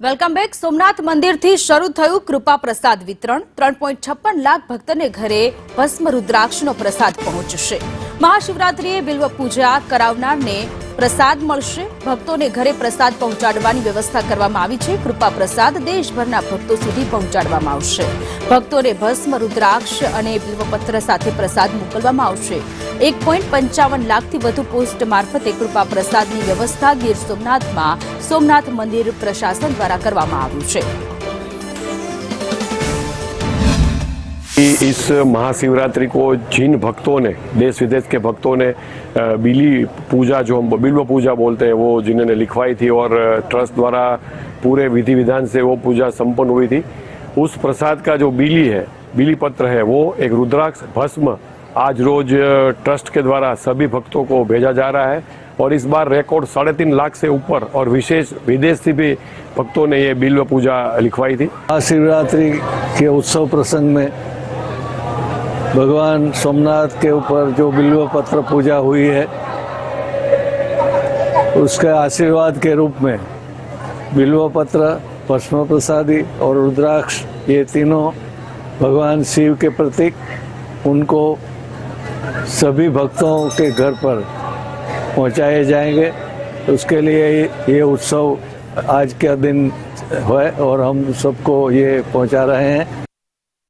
Welcome back. Somnath મંદિરથી શરૂ થયું કૃપા પ્રસાદ વિતરણ। 3.56 લાખ ભક્તને ઘરે ભસ્મ રુદ્રાક્ષનો પ્રસાદ પહોંચશે। મહાશિવરાત્રિએ બિલ્વ પૂજા કરાવનારને પ્રસાદ મળશે। ભક્તોને ઘરે પ્રસાદ પહોંચાડવાની વ્યવસ્થા કરવામાં આવી છે। કૃપા પ્રસાદ દેશભરના ભક્તો સુધી પહોંચાડવામાં આવશે। ભક્તોને ભસ્મ રુદ્રાક્ષ અને બિલ્વપત્ર સાથે પ્રસાદ મોકલવામાં આવશે। 1.55 લાખથી વધુ પોસ્ટ મારફતે કૃપા પ્રસાદની વ્યવસ્થા ગીર સોમનાથમાં સોમનાથ મંદિર પ્રશાસન દ્વારા કરવામાં આવ્યું છે। इस महाशिवरात्रि को जिन भक्तों ने देश विदेश के भक्तों ने बिली पूजा जो हम बिल्व पूजा बोलते हैं वो जिन्होंने लिखवाई थी और ट्रस्ट द्वारा पूरे विधि विधान से वो पूजा संपन्न हुई थी, उस प्रसाद का जो बिली पत्र है वो एक रुद्राक्ष भस्म आज रोज ट्रस्ट के द्वारा सभी भक्तों को भेजा जा रहा है। और इस बार रिकॉर्ड 3.5 लाख से ऊपर और विशेष विदेश से भी भक्तों ने ये बिल्व पूजा लिखवाई थी। महाशिवरात्रि के उत्सव प्रसंग में भगवान सोमनाथ के ऊपर जो बिल्व पत्र पूजा हुई है उसके आशीर्वाद के रूप में बिल्व पत्र, भस्म प्रसादी और रुद्राक्ष ये तीनों भगवान शिव के प्रतीक, उनको सभी भक्तों के घर पर पहुंचाए जाएंगे। उसके लिए ये उत्सव आज का दिन है और हम सबको ये पहुंचा रहे हैं।